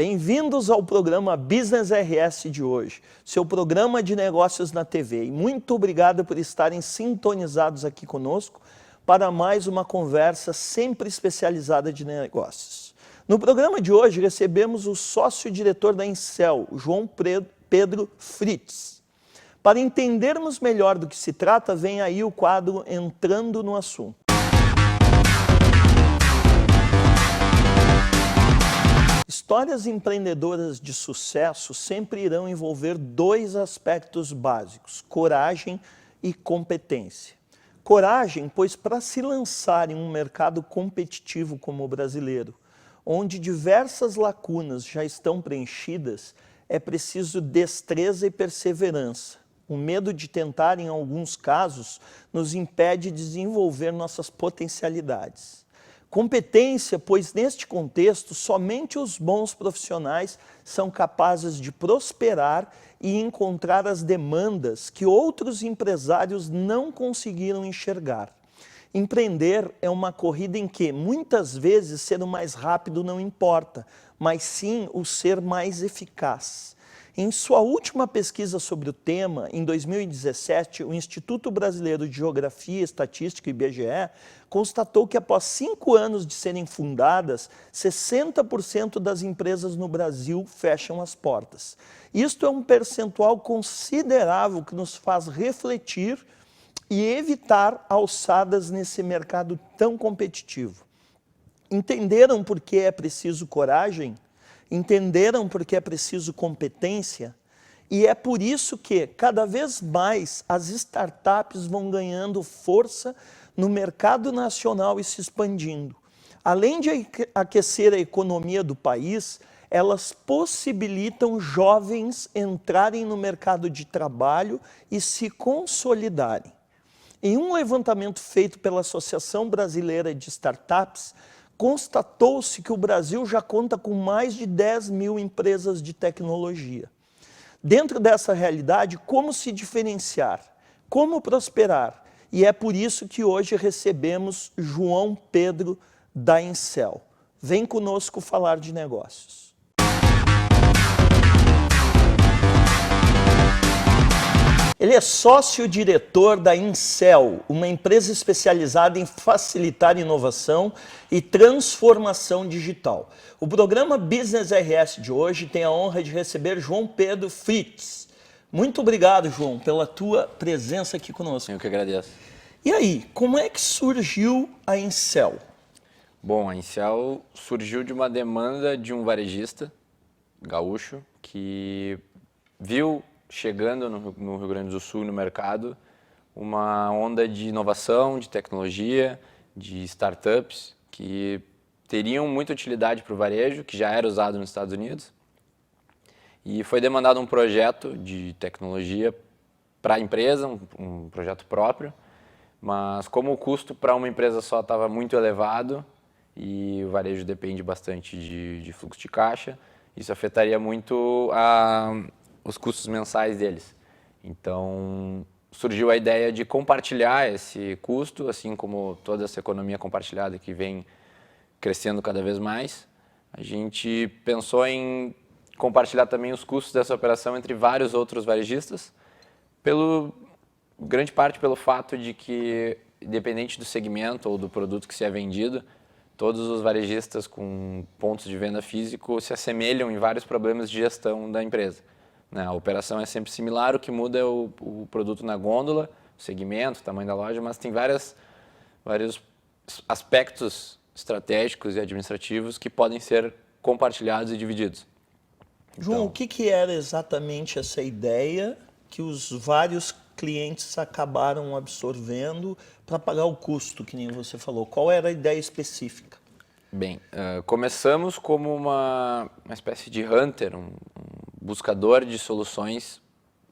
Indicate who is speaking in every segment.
Speaker 1: bem-vindos ao programa Business RS de hoje, seu programa de negócios na TV. E muito obrigado por estarem sintonizados aqui conosco para mais uma conversa sempre especializada de negócios. No programa de hoje recebemos o sócio-diretor da Incel, João Pedro Fritz. Para entendermos melhor do que se trata, vem aí o quadro Entrando no Assunto. Histórias empreendedoras de sucesso sempre irão envolver dois aspectos básicos, coragem e competência. Coragem, pois para se lançar em um mercado competitivo como o brasileiro, onde diversas lacunas já estão preenchidas, é preciso destreza e perseverança. O medo de tentar, em alguns casos, nos impede de desenvolver nossas potencialidades. Competência, pois neste contexto, somente os bons profissionais são capazes de prosperar e encontrar as demandas que outros empresários não conseguiram enxergar. Empreender é uma corrida em que, muitas vezes, ser o mais rápido não importa, mas sim o ser mais eficaz. Em sua última pesquisa sobre o tema, em 2017, o Instituto Brasileiro de Geografia e Estatística, IBGE, constatou que após 5 anos de serem fundadas, 60% das empresas no Brasil fecham as portas. Isto é um percentual considerável que nos faz refletir e evitar alçadas nesse mercado tão competitivo. Entenderam por que é preciso coragem? Entenderam porque é preciso competência? E é por isso que, cada vez mais, as startups vão ganhando força no mercado nacional e se expandindo. Além de aquecer a economia do país, elas possibilitam jovens entrarem no mercado de trabalho e se consolidarem. Em um levantamento feito pela Associação Brasileira de Startups, constatou-se que o Brasil já conta com mais de 10 mil empresas de tecnologia. Dentro dessa realidade, como se diferenciar? Como prosperar? E é por isso que hoje recebemos João Pedro da Incel. Vem conosco falar de negócios. Ele é sócio-diretor da Incel, uma empresa especializada em facilitar inovação e transformação digital. O programa Business RS de hoje tem a honra de receber João Pedro Fritz. Muito obrigado, João, pela tua presença aqui conosco.
Speaker 2: Eu que agradeço.
Speaker 1: E aí, como é que surgiu a Incel?
Speaker 2: Bom, a Incel surgiu de uma demanda de um varejista gaúcho que viu chegando no Rio Grande do Sul, no mercado, uma onda de inovação, de tecnologia, de startups que teriam muita utilidade para o varejo, que já era usado nos Estados Unidos. E foi demandado um projeto de tecnologia para a empresa, um projeto próprio, mas como o custo para uma empresa só estava muito elevado e o varejo depende bastante de fluxo de caixa, isso afetaria muito os custos mensais deles. Então, surgiu a ideia de compartilhar esse custo, assim como toda essa economia compartilhada que vem crescendo cada vez mais. A gente pensou em compartilhar também os custos dessa operação entre vários outros varejistas, grande parte pelo fato de que, independente do segmento ou do produto que se é vendido, todos os varejistas com pontos de venda físico se assemelham em vários problemas de gestão da empresa. A operação é sempre similar, o que muda é o produto na gôndola, o segmento, o tamanho da loja, mas tem vários aspectos estratégicos e administrativos que podem ser compartilhados e divididos.
Speaker 1: João, o que era exatamente essa ideia que os vários clientes acabaram absorvendo para pagar o custo, que nem você falou? Qual era a ideia específica?
Speaker 2: Bem, começamos como uma espécie de hunter, um buscador de soluções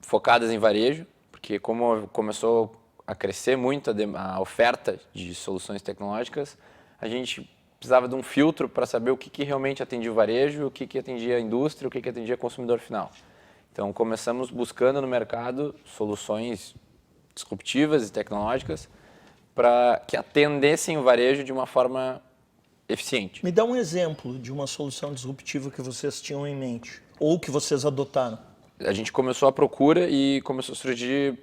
Speaker 2: focadas em varejo, porque como começou a crescer muito a oferta de soluções tecnológicas, a gente precisava de um filtro para saber o que realmente atendia o varejo, o que atendia a indústria, o que atendia o consumidor final. Então começamos buscando no mercado soluções disruptivas e tecnológicas para que atendessem o varejo de uma forma eficiente.
Speaker 1: Me dá um exemplo de uma solução disruptiva que vocês tinham em mente, ou que vocês adotaram.
Speaker 2: A gente começou a procura e começou a surgir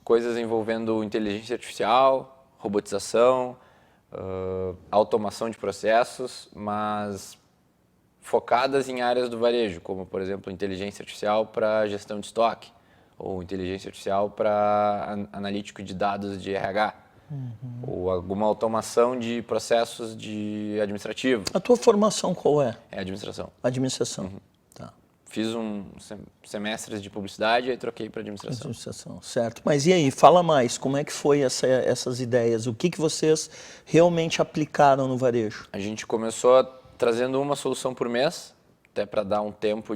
Speaker 2: coisas envolvendo inteligência artificial, robotização, automação de processos, mas focadas em áreas do varejo, como, por exemplo, inteligência artificial para gestão de estoque, ou inteligência artificial para analítico de dados de RH, ou alguma automação de processos de administrativo.
Speaker 1: A tua formação qual é?
Speaker 2: É administração.
Speaker 1: Administração. Tá.
Speaker 2: Fiz semestres de publicidade e troquei para administração.
Speaker 1: Administração, certo. Mas e aí, fala mais, como é que foi essas ideias? O que vocês realmente aplicaram no varejo?
Speaker 2: A gente começou trazendo uma solução por mês, até para dar um tempo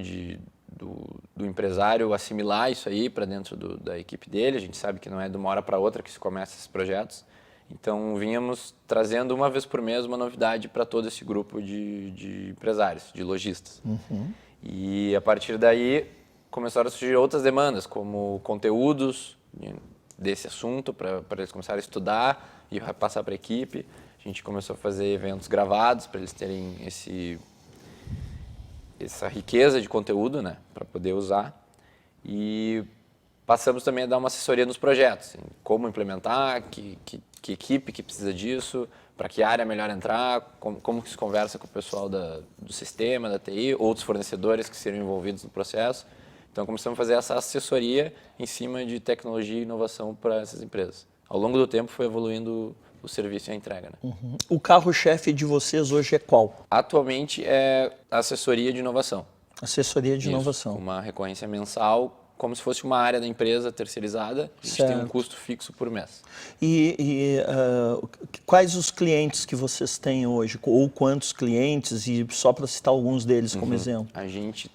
Speaker 2: do empresário assimilar isso aí para dentro da equipe dele. A gente sabe que não é de uma hora para outra que se começa esses projetos. Então, vínhamos trazendo uma vez por mês uma novidade para todo esse grupo de empresários, de lojistas. E a partir daí começaram a surgir outras demandas, como conteúdos desse assunto para eles começarem a estudar e passar para a equipe. A gente começou a fazer eventos gravados para eles terem essa riqueza de conteúdo, né, para poder usar. E passamos também a dar uma assessoria nos projetos, em como implementar, que equipe que precisa disso, para que área é melhor entrar, como que se conversa com o pessoal do sistema, da TI, outros fornecedores que seriam envolvidos no processo. Então, começamos a fazer essa assessoria em cima de tecnologia e inovação para essas empresas. Ao longo do tempo, foi evoluindo o serviço e a entrega. Né?
Speaker 1: O carro-chefe de vocês hoje é qual?
Speaker 2: Atualmente, é assessoria de inovação.
Speaker 1: Assessoria de inovação.
Speaker 2: Uma recorrência mensal, como se fosse uma área da empresa terceirizada. A gente tem um custo fixo por mês.
Speaker 1: Quais os clientes que vocês têm hoje? Ou quantos clientes? E só para citar alguns deles como exemplo.
Speaker 2: A gente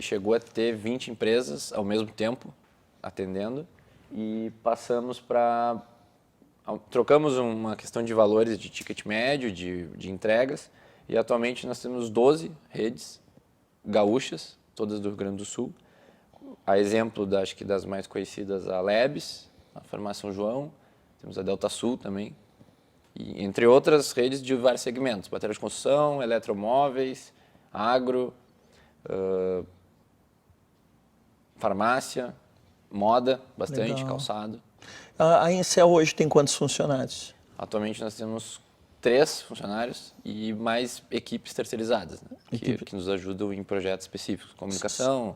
Speaker 2: chegou a ter 20 empresas ao mesmo tempo atendendo e passamos para... Trocamos uma questão de valores de ticket médio, de entregas, e atualmente nós temos 12 redes gaúchas, todas do Rio Grande do Sul. A exemplo, acho que das mais conhecidas, a Lebes, a Farmácia São João, temos a Delta Sul também, e, entre outras redes de vários segmentos, bateria de construção, eletromóveis, agro, farmácia, moda, bastante,
Speaker 1: Legal.
Speaker 2: calçado.
Speaker 1: A Incel hoje tem quantos funcionários?
Speaker 2: Atualmente nós temos 3 funcionários e mais equipes terceirizadas, né? que nos ajudam em projetos específicos, comunicação,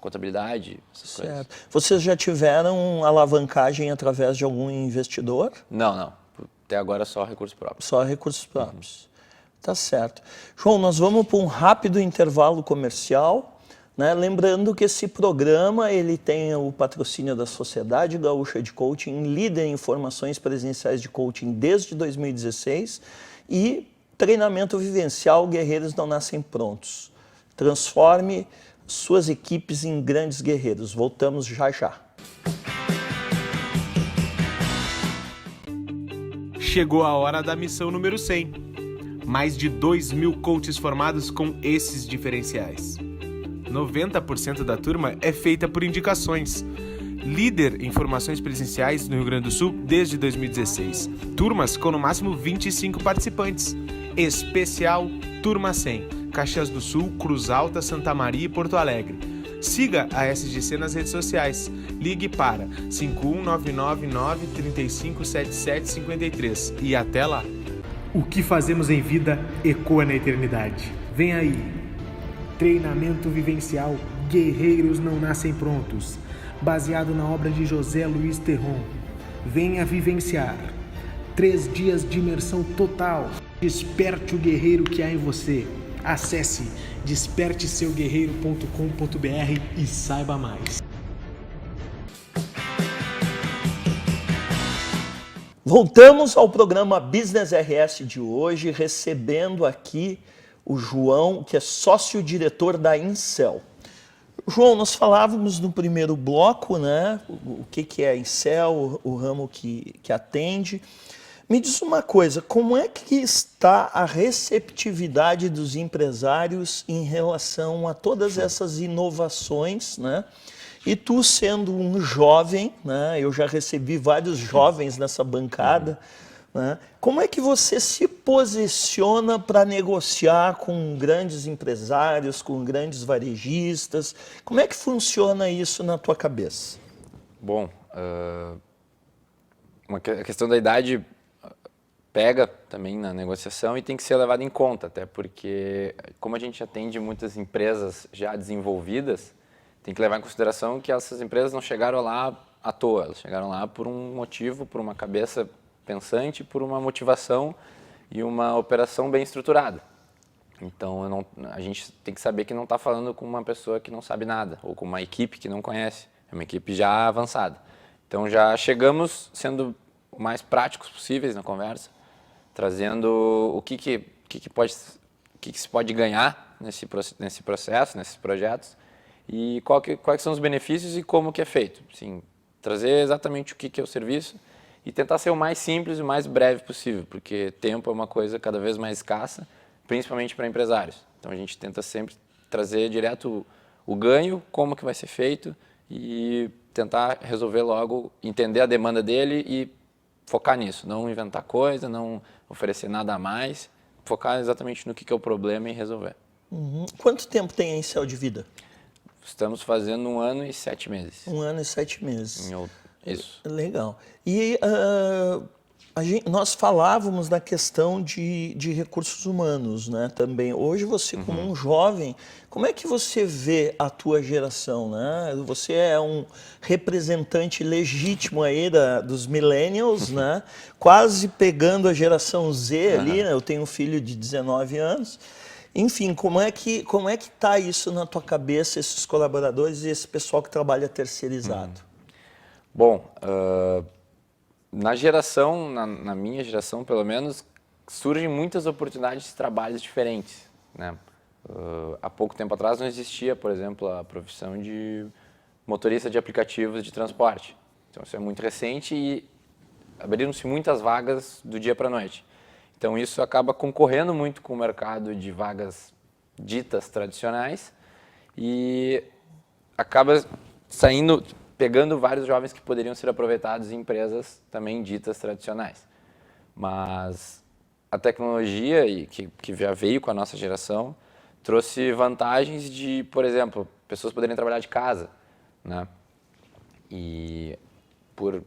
Speaker 2: contabilidade, essas coisas.
Speaker 1: Vocês já tiveram alavancagem através de algum investidor?
Speaker 2: Não. Até agora só recursos próprios.
Speaker 1: Só recursos próprios. Tá certo. João, nós vamos para um rápido intervalo comercial. Né? Lembrando que esse programa ele tem o patrocínio da Sociedade Gaúcha de Coaching, líder em formações presenciais de coaching desde 2016 e treinamento vivencial Guerreiros Não Nascem Prontos. Transforme suas equipes em grandes guerreiros. Voltamos já já.
Speaker 3: Chegou a hora da missão número 100. Mais de 2.000 coaches formados com esses diferenciais. 90% da turma é feita por indicações. Líder em formações presenciais no Rio Grande do Sul desde 2016. Turmas com no máximo 25 participantes. Especial Turma 100. Caxias do Sul, Cruz Alta, Santa Maria e Porto Alegre. Siga a SGC nas redes sociais. Ligue para 51999357753 e até lá. O que fazemos em vida ecoa na eternidade. Vem aí. Treinamento vivencial Guerreiros Não Nascem Prontos, baseado na obra de José Luiz Terron. Venha vivenciar 3 dias de imersão total. Desperte o guerreiro que há em você. Acesse desperteseuguerreiro.com.br e saiba mais.
Speaker 1: Voltamos ao programa Business RS de hoje, recebendo aqui o João, que é sócio-diretor da Incel. João, nós falávamos no primeiro bloco, né, o que é a Incel, o ramo que atende. Me diz uma coisa, como é que está a receptividade dos empresários em relação a todas essas inovações, né? E tu sendo um jovem, né, eu já recebi vários jovens nessa bancada, né? Como é que você se posiciona para negociar com grandes empresários, com grandes varejistas? Como é que funciona isso na tua cabeça?
Speaker 2: Bom, a questão da idade pega também na negociação e tem que ser levada em conta, até porque, como a gente atende muitas empresas já desenvolvidas, tem que levar em consideração que essas empresas não chegaram lá à toa, elas chegaram lá por um motivo, por uma cabeça pensante, por uma motivação e uma operação bem estruturada. Então, a gente tem que saber que não está falando com uma pessoa que não sabe nada, ou com uma equipe que não conhece, é uma equipe já avançada. Então, já chegamos sendo o mais práticos possíveis na conversa, trazendo o que se pode ganhar nesse processo, nesses projetos, e quais são os benefícios e como que é feito. Sim, trazer exatamente o que é o serviço e tentar ser o mais simples e o mais breve possível, porque tempo é uma coisa cada vez mais escassa, principalmente para empresários. Então a gente tenta sempre trazer direto o ganho, como que vai ser feito e tentar resolver logo, entender a demanda dele e focar nisso, não inventar coisa, não oferecer nada a mais, focar exatamente no que é o problema e resolver.
Speaker 1: Uhum. Quanto tempo tem a Incel de vida?
Speaker 2: Estamos fazendo 1 ano e 7 meses.
Speaker 1: 1 ano e 7 meses.
Speaker 2: Isso.
Speaker 1: Legal. E nós falávamos da questão de recursos humanos, né? Também. Hoje você, como um jovem, como é que você vê a tua geração, né? Você é um representante legítimo aí dos millennials, né? Quase pegando a geração Z ali, né? Eu tenho um filho de 19 anos. Enfim, como é que está isso na tua cabeça, esses colaboradores e esse pessoal que trabalha terceirizado?
Speaker 2: Bom, na minha geração pelo menos, surgem muitas oportunidades de trabalhos diferentes, né? Há pouco tempo atrás não existia, por exemplo, a profissão de motorista de aplicativos de transporte. Então isso é muito recente e abriram-se muitas vagas do dia para a noite. Então isso acaba concorrendo muito com o mercado de vagas ditas tradicionais e acaba pegando vários jovens que poderiam ser aproveitados em empresas também ditas tradicionais. Mas a tecnologia, que já veio com a nossa geração, trouxe vantagens de, por exemplo, pessoas poderem trabalhar de casa, né? E por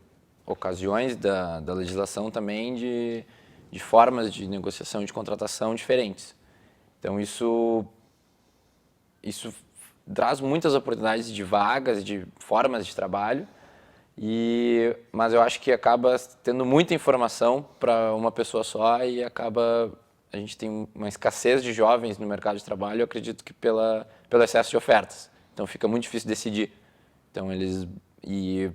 Speaker 2: ocasiões da legislação também de formas de negociação e de contratação diferentes. Então isso traz muitas oportunidades de vagas, de formas de trabalho, mas eu acho que acaba tendo muita informação para uma pessoa só e a gente tem uma escassez de jovens no mercado de trabalho, eu acredito que pelo excesso de ofertas. Então fica muito difícil decidir. Então no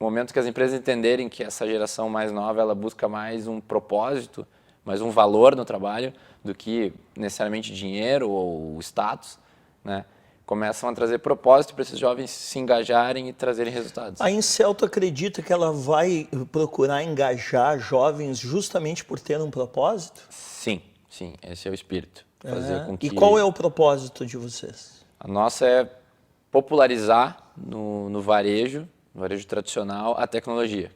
Speaker 2: momento que as empresas entenderem que essa geração mais nova ela busca mais um propósito, mais um valor no trabalho do que necessariamente dinheiro ou status, né? Começam a trazer propósito para esses jovens se engajarem e trazerem resultados.
Speaker 1: A Incel, tu acredita que ela vai procurar engajar jovens justamente por ter um propósito?
Speaker 2: Sim, esse é o espírito. Fazer com que...
Speaker 1: E qual é o propósito de vocês?
Speaker 2: A nossa é popularizar no varejo tradicional, a tecnologia.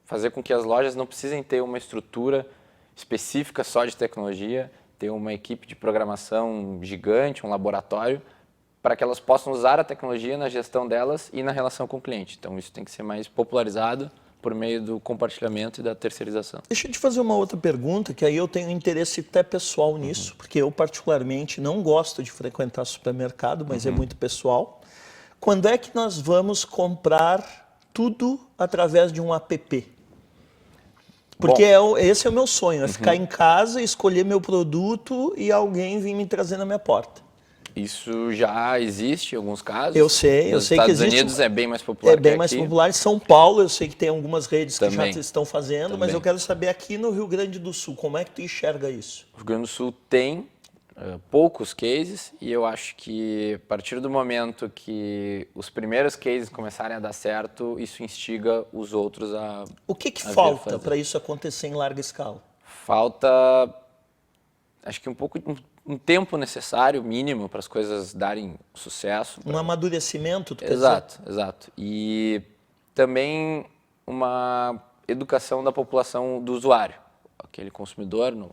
Speaker 2: Fazer com que as lojas não precisem ter uma estrutura específica só de tecnologia, ter uma equipe de programação gigante, um laboratório, para que elas possam usar a tecnologia na gestão delas e na relação com o cliente. Então isso tem que ser mais popularizado por meio do compartilhamento e da terceirização.
Speaker 1: Deixa eu te fazer uma outra pergunta, que aí eu tenho interesse até pessoal nisso, porque eu particularmente não gosto de frequentar supermercado, mas é muito pessoal. Quando é que nós vamos comprar tudo através de um app? Porque esse é o meu sonho, é ficar em casa, escolher meu produto e alguém vir me trazer na minha porta.
Speaker 2: Isso já existe em alguns casos.
Speaker 1: Eu sei que existe.
Speaker 2: Nos Estados Unidos é bem mais popular.
Speaker 1: É bem mais popular. Em São Paulo, eu sei que tem algumas redes que já estão fazendo,
Speaker 2: Também.
Speaker 1: mas eu quero saber aqui no Rio Grande do Sul, como é que tu enxerga isso?
Speaker 2: O Rio Grande do Sul tem poucos cases e eu acho que a partir do momento que os primeiros cases começarem a dar certo, isso instiga os outros a
Speaker 1: O que falta para isso acontecer em larga escala?
Speaker 2: Falta, acho que um tempo necessário, mínimo, para as coisas darem sucesso.
Speaker 1: Um amadurecimento, tu quer dizer?
Speaker 2: Exato. E também uma educação da população do usuário. Aquele consumidor, no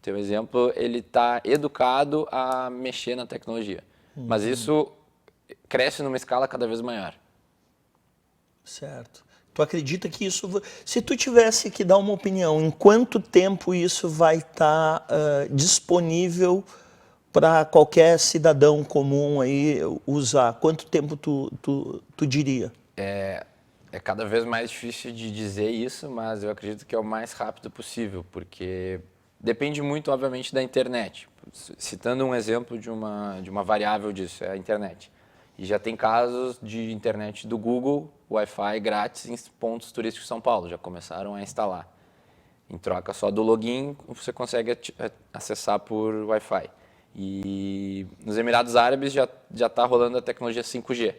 Speaker 2: teu exemplo, ele está educado a mexer na tecnologia. Mas isso cresce numa escala cada vez maior.
Speaker 1: Certo. Tu acredita que isso... Se tu tivesse que dar uma opinião, em quanto tempo isso vai estar disponível para qualquer cidadão comum aí usar? Quanto tempo tu diria?
Speaker 2: É cada vez mais difícil de dizer isso, mas eu acredito que é o mais rápido possível, porque depende muito, obviamente, da internet. Citando um exemplo de uma variável disso, é a internet. E já tem casos de internet do Google, Wi-Fi grátis em pontos turísticos de São Paulo, já começaram a instalar. Em troca só do login, você consegue acessar por Wi-Fi. E nos Emirados Árabes já está rolando a tecnologia 5G.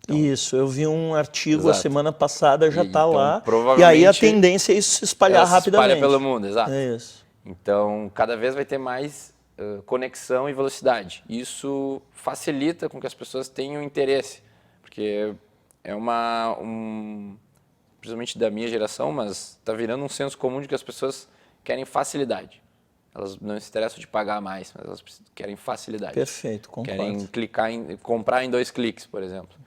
Speaker 2: Então,
Speaker 1: isso, eu vi um artigo a
Speaker 2: exato.
Speaker 1: semana passada, já está
Speaker 2: então,
Speaker 1: lá.
Speaker 2: provavelmente,
Speaker 1: E aí a tendência é isso se espalhar rapidamente.
Speaker 2: Se espalha pelo mundo, exato.
Speaker 1: É isso.
Speaker 2: Então, cada vez vai ter mais conexão e velocidade. Isso facilita com que as pessoas tenham interesse, porque é principalmente da minha geração, mas está virando um senso comum de que as pessoas querem facilidade. Elas não se interessam de pagar mais, mas elas querem facilidade.
Speaker 1: Perfeito, concordo.
Speaker 2: Querem comprar em 2 cliques, por exemplo.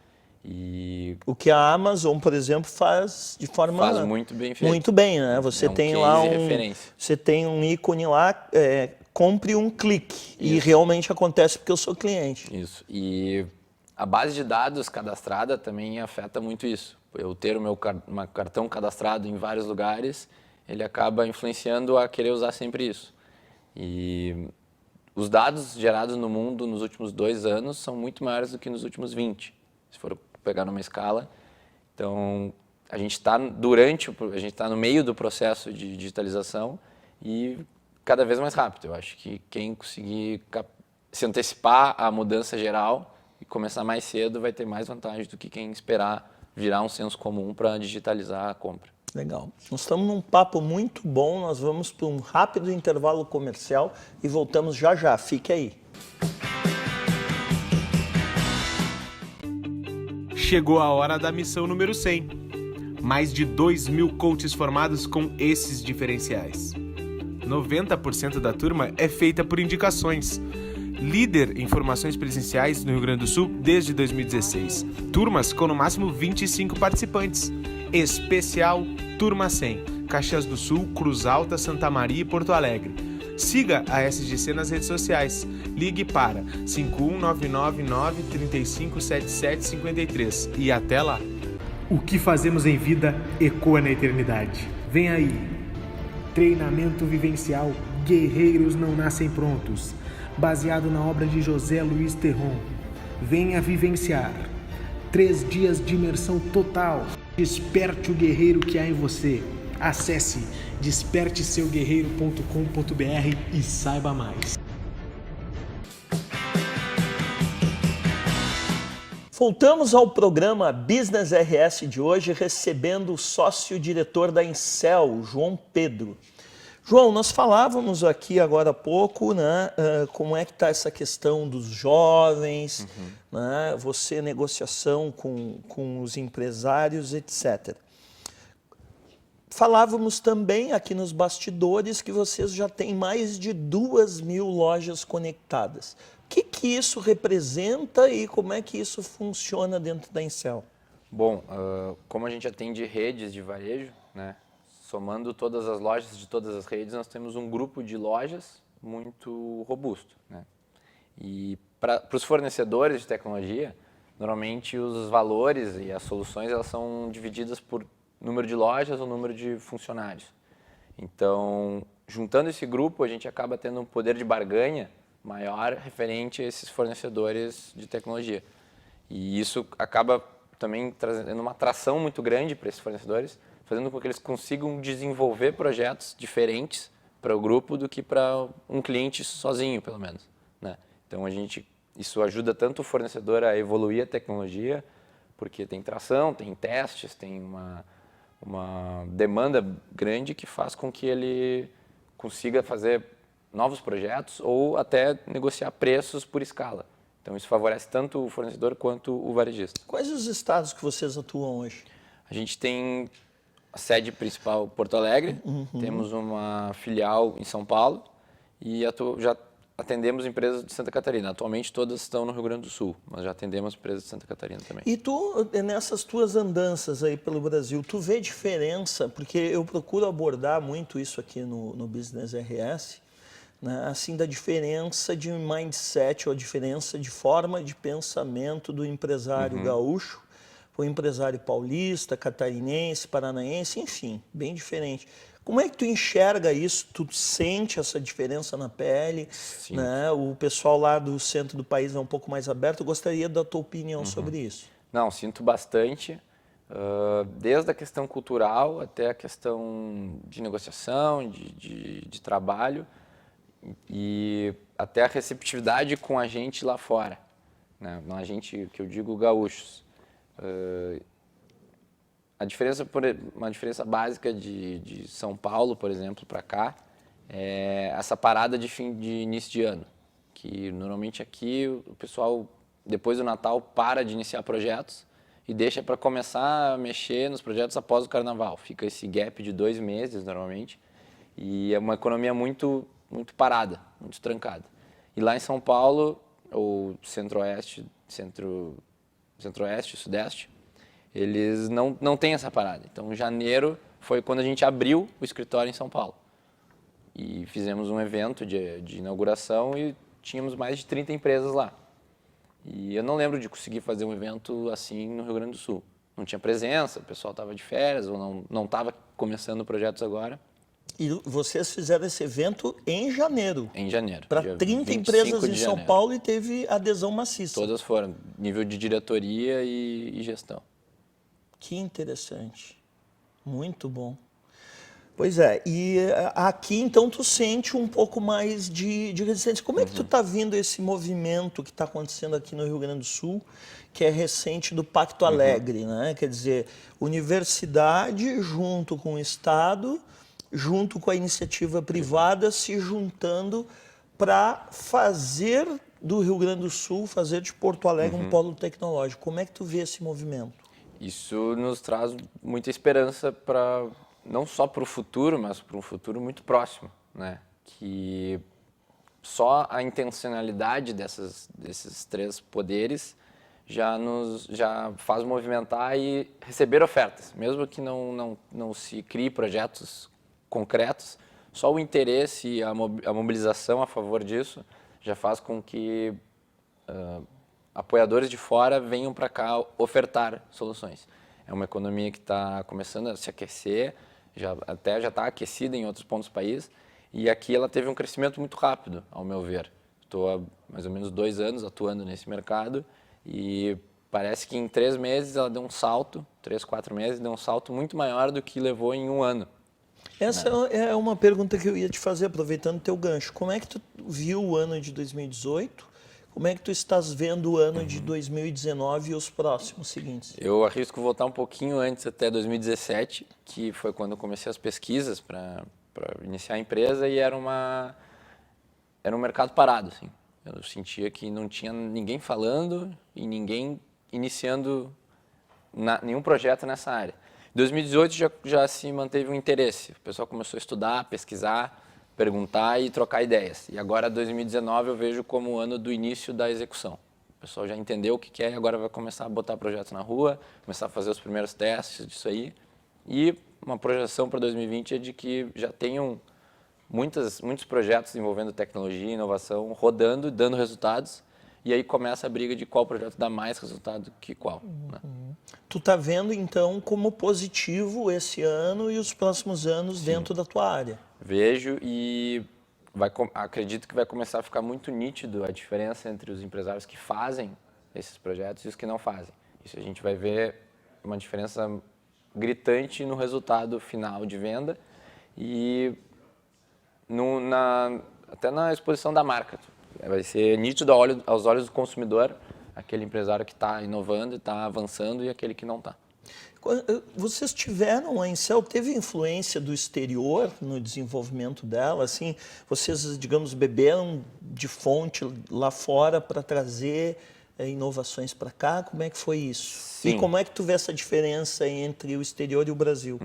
Speaker 1: O que a Amazon, por exemplo, faz de forma...
Speaker 2: Faz muito bem feito.
Speaker 1: Muito bem, né? Você tem lá você tem um ícone lá, compre um clique. Isso. E realmente acontece porque eu sou cliente.
Speaker 2: Isso. E a base de dados cadastrada também afeta muito isso. Eu ter o meu cartão cadastrado em vários lugares, ele acaba influenciando a querer usar sempre isso. E os dados gerados no mundo nos últimos 2 anos são muito maiores do que nos últimos 20, se for pegar numa escala. Então, a gente está no meio do processo de digitalização e cada vez mais rápido. Eu acho que quem conseguir se antecipar à mudança geral e começar mais cedo vai ter mais vantagem do que quem esperar virar um senso comum para digitalizar a compra.
Speaker 1: Legal. Nós estamos num papo muito bom, nós vamos para um rápido intervalo comercial e voltamos já já. Fique aí.
Speaker 3: Chegou a hora da missão número 100. Mais de 2.000 coaches formados com esses diferenciais. 90% da turma é feita por indicações. Líder em formações presenciais no Rio Grande do Sul desde 2016. Turmas com no máximo 25 participantes. Especial Turma 100. Caxias do Sul, Cruz Alta, Santa Maria e Porto Alegre. Siga a SGC nas redes sociais. Ligue para 51999357753 e até lá.
Speaker 4: O que fazemos em vida ecoa na eternidade. Vem aí. Treinamento vivencial Guerreiros Não Nascem Prontos, baseado na obra de José Luiz Terron. Venha vivenciar 3 dias de imersão total. Desperte o guerreiro que há em você. Acesse desperteseuguerreiro.com.br e saiba mais.
Speaker 1: Voltamos ao programa Business RS de hoje, recebendo o sócio-diretor da Incel, João Pedro. João, nós falávamos aqui agora há pouco, né, como é que está essa questão dos jovens, né, você, negociação com os empresários, etc. Falávamos também aqui nos bastidores que vocês já têm mais de 2.000 lojas conectadas. O que isso representa e como é que isso funciona dentro da Incel?
Speaker 2: Bom, como a gente atende redes de varejo, né, somando todas as lojas de todas as redes, nós temos um grupo de lojas muito robusto, né? E para os fornecedores de tecnologia, normalmente os valores e as soluções elas são divididas por número de lojas ou número de funcionários. Então, juntando esse grupo, a gente acaba tendo um poder de barganha maior referente a esses fornecedores de tecnologia. E isso acaba também trazendo uma atração muito grande para esses fornecedores, fazendo com que eles consigam desenvolver projetos diferentes para o grupo do que para um cliente sozinho, pelo menos, né? Então, isso ajuda tanto o fornecedor a evoluir a tecnologia, porque tem tração, tem testes, tem uma demanda grande que faz com que ele consiga fazer novos projetos ou até negociar preços por escala. Então, isso favorece tanto o fornecedor quanto o varejista.
Speaker 1: Quais os estados que vocês atuam hoje?
Speaker 2: A gente tem a sede principal em Porto Alegre, temos uma filial em São Paulo e já atendemos empresas de Santa Catarina. Atualmente todas estão no Rio Grande do Sul, mas já atendemos empresas de Santa Catarina também.
Speaker 1: E tu, nessas tuas andanças aí pelo Brasil, tu vê diferença? Porque eu procuro abordar muito isso aqui no Business RS, né? Assim, da diferença de mindset ou a diferença de forma de pensamento do empresário gaúcho, o empresário paulista, catarinense, paranaense, enfim, bem diferente. Como é que tu enxerga isso? Tu sente essa diferença na pele?
Speaker 2: Sim.
Speaker 1: Né? O pessoal lá do centro do país é um pouco mais aberto. Eu gostaria da tua opinião sobre isso.
Speaker 2: Não, sinto bastante, desde a questão cultural até a questão de negociação, de trabalho e até a receptividade com a gente lá fora, né? Não a gente, que eu digo, gaúchos. Uma diferença básica de São Paulo, por exemplo, para cá, é essa parada de início de ano, que normalmente aqui o pessoal, depois do Natal, para de iniciar projetos e deixa para começar a mexer nos projetos após o Carnaval. Fica esse gap de 2 meses, normalmente, e é uma economia muito parada, muito trancada. E lá em São Paulo, ou Centro-Oeste, Sudeste, eles não têm essa parada. Então, janeiro foi quando a gente abriu o escritório em São Paulo. E fizemos um evento de inauguração e tínhamos mais de 30 empresas lá. E eu não lembro de conseguir fazer um evento assim no Rio Grande do Sul. Não tinha presença, o pessoal estava de férias ou não estava começando projetos agora.
Speaker 1: E vocês fizeram esse evento em janeiro.
Speaker 2: Em janeiro.
Speaker 1: Para 30 empresas em São Paulo e teve adesão maciça.
Speaker 2: Todas foram, nível de diretoria e gestão.
Speaker 1: Que interessante. Muito bom. Pois é, e aqui então tu sente um pouco mais de resistência. Como é que tu está vendo esse movimento que está acontecendo aqui no Rio Grande do Sul, que é recente, do Pacto Alegre, né? Quer dizer, universidade junto com o Estado, junto com a iniciativa privada, se juntando para fazer do Rio Grande do Sul, fazer de Porto Alegre um polo tecnológico. Como é que tu vê esse movimento?
Speaker 2: Isso nos traz muita esperança para não só para o futuro, mas para um futuro muito próximo, né? Que só a intencionalidade desses 3 poderes já faz movimentar e receber ofertas, mesmo que não se crie projetos concretos, só o interesse e a mobilização a favor disso já faz com que apoiadores de fora venham para cá ofertar soluções. É uma economia que está começando a se aquecer, já está aquecida em outros pontos do país, e aqui ela teve um crescimento muito rápido, ao meu ver. Estou há mais ou menos 2 anos atuando nesse mercado e parece que em 3 meses ela deu um salto, 3, 4 meses, deu um salto muito maior do que levou em 1 ano.
Speaker 1: Essa é uma pergunta que eu ia te fazer, aproveitando o teu gancho. Como é que tu viu o ano de 2018? Como é que tu estás vendo o ano de 2019 e os próximos seguintes?
Speaker 2: Eu arrisco voltar um pouquinho antes, até 2017, que foi quando eu comecei as pesquisas para iniciar a empresa, e era um mercado parado, assim. Eu sentia que não tinha ninguém falando e ninguém iniciando nenhum projeto nessa área. Em 2018 já se manteve um interesse. O pessoal começou a estudar, pesquisar, perguntar e trocar ideias. E agora, 2019, eu vejo como o ano do início da execução. O pessoal já entendeu o que é e agora vai começar a botar projetos na rua, começar a fazer os primeiros testes disso aí. E uma projeção para 2020 é de que já tenham muitos projetos envolvendo tecnologia e inovação rodando, dando resultados. E aí começa a briga de qual projeto dá mais resultado que qual. Né?
Speaker 1: Tu está vendo, então, como positivo esse ano e os próximos anos dentro da tua área?
Speaker 2: Vejo e acredito que vai começar a ficar muito nítido a diferença entre os empresários que fazem esses projetos e os que não fazem. Isso a gente vai ver uma diferença gritante no resultado final de venda e até na exposição da marca. Vai ser nítido aos olhos do consumidor, aquele empresário que está inovando, está avançando e aquele que não está.
Speaker 1: Vocês tiveram, a Incel teve influência do exterior no desenvolvimento dela? Assim, vocês, digamos, beberam de fonte lá fora para trazer inovações para cá? Como é que foi isso?
Speaker 2: Sim.
Speaker 1: E como é que tu vê essa diferença entre o exterior e o Brasil?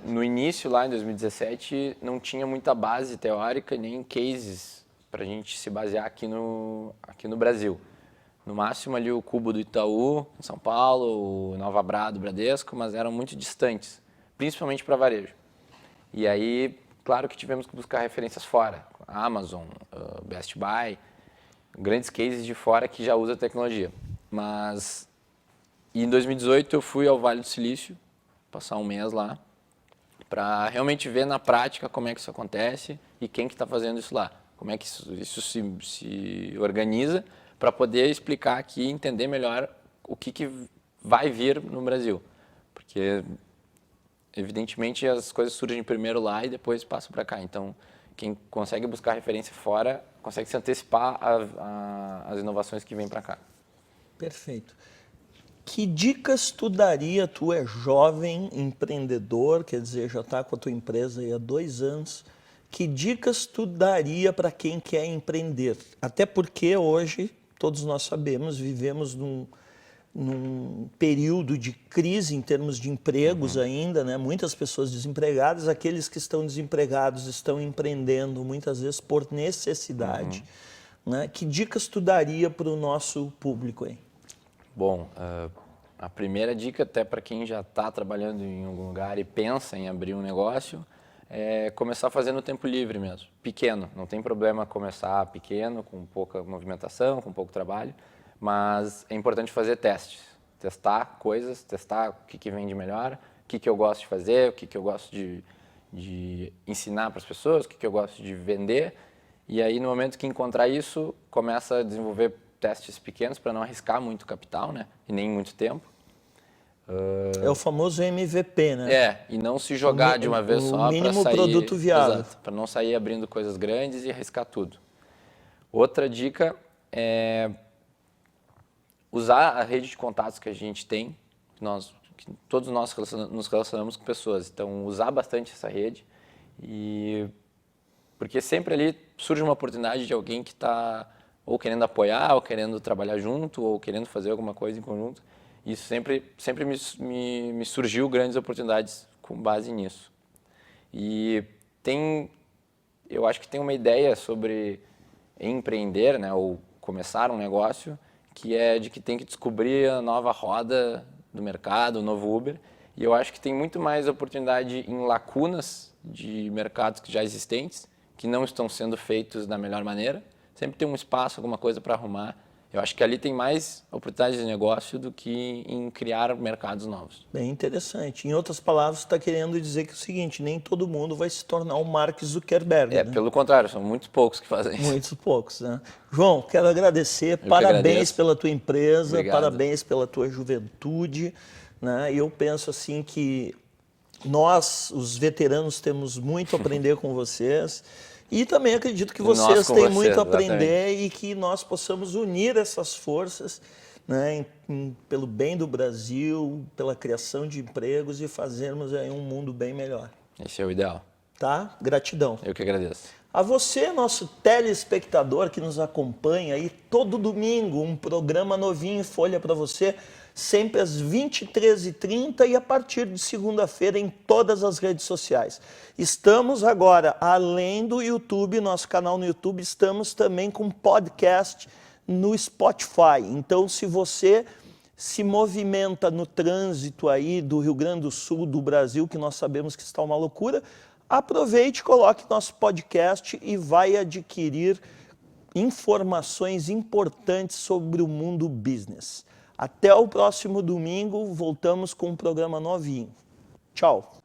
Speaker 2: No início, lá em 2017, não tinha muita base teórica nem cases para a gente se basear aqui no Brasil. No máximo ali o Cubo do Itaú, em São Paulo, o Nova Bra do Bradesco, mas eram muito distantes, principalmente para varejo. E aí, claro que tivemos que buscar referências fora, Amazon, Best Buy, grandes cases de fora que já usam tecnologia. Mas em 2018 eu fui ao Vale do Silício, passar um mês lá, para realmente ver na prática como é que isso acontece e quem que está fazendo isso lá, como é que isso se organiza, para poder explicar aqui e entender melhor o que vai vir no Brasil. Porque, evidentemente, as coisas surgem primeiro lá e depois passam para cá. Então, quem consegue buscar referência fora, consegue se antecipar às inovações que vêm para cá.
Speaker 1: Perfeito. Que dicas tu daria, tu é jovem, empreendedor, quer dizer, já está com a tua empresa aí há 2 anos, que dicas tu daria para quem quer empreender? Até porque hoje, todos nós sabemos, vivemos num período de crise em termos de empregos ainda, né? Muitas pessoas desempregadas, aqueles que estão desempregados estão empreendendo muitas vezes por necessidade. Né? Que dicas tu daria para o nosso público aí?
Speaker 2: Bom, a primeira dica, até para quem já está trabalhando em algum lugar e pensa em abrir um negócio, é começar a fazer no tempo livre mesmo, pequeno. Não tem problema começar pequeno, com pouca movimentação, com pouco trabalho, mas é importante fazer testes, testar coisas, testar o que vende melhor, o que eu gosto de fazer, o que eu gosto de ensinar para as pessoas, o que eu gosto de vender. E aí, no momento que encontrar isso, começa a desenvolver testes pequenos para não arriscar muito capital, né? E nem muito tempo.
Speaker 1: É o famoso MVP, né?
Speaker 2: E não se jogar de uma vez só para sair...
Speaker 1: O mínimo produto viável.
Speaker 2: Exato, para não sair abrindo coisas grandes e arriscar tudo. Outra dica é usar a rede de contatos que a gente tem, que todos nós nos relacionamos com pessoas, então usar bastante essa rede, porque sempre ali surge uma oportunidade de alguém que está ou querendo apoiar, ou querendo trabalhar junto, ou querendo fazer alguma coisa em conjunto. Isso sempre me surgiu grandes oportunidades com base nisso. E eu acho que tem uma ideia sobre empreender, né, ou começar um negócio, que é de que tem que descobrir a nova roda do mercado, o novo Uber. E eu acho que tem muito mais oportunidade em lacunas de mercados que já existentes, que não estão sendo feitos da melhor maneira. Sempre tem um espaço, alguma coisa para arrumar. Eu acho que ali tem mais oportunidades de negócio do que em criar mercados novos.
Speaker 1: Bem interessante. Em outras palavras, você está querendo dizer que é o seguinte, nem todo mundo vai se tornar o Mark Zuckerberg. Né?
Speaker 2: Pelo contrário, são muitos poucos que fazem isso.
Speaker 1: Muitos poucos, né? João, quero agradecer. Parabéns pela tua empresa, obrigado. Parabéns pela tua juventude. Né? E eu penso assim que nós, os veteranos, temos muito a aprender com vocês. E também acredito que vocês têm muito a aprender e que nós possamos unir essas forças, né, pelo bem do Brasil, pela criação de empregos e fazermos aí um mundo bem melhor.
Speaker 2: Esse é o ideal.
Speaker 1: Tá? Gratidão.
Speaker 2: Eu que agradeço.
Speaker 1: A você, nosso telespectador que nos acompanha aí todo domingo, um programa novinho em folha para você, sempre às 23h30 e a partir de segunda-feira em todas as redes sociais. Estamos agora, além do YouTube, nosso canal no YouTube, estamos também com podcast no Spotify. Então, se você se movimenta no trânsito aí do Rio Grande do Sul, do Brasil, que nós sabemos que está uma loucura, aproveite, coloque nosso podcast e vai adquirir informações importantes sobre o mundo business. Até o próximo domingo, voltamos com um programa novinho. Tchau!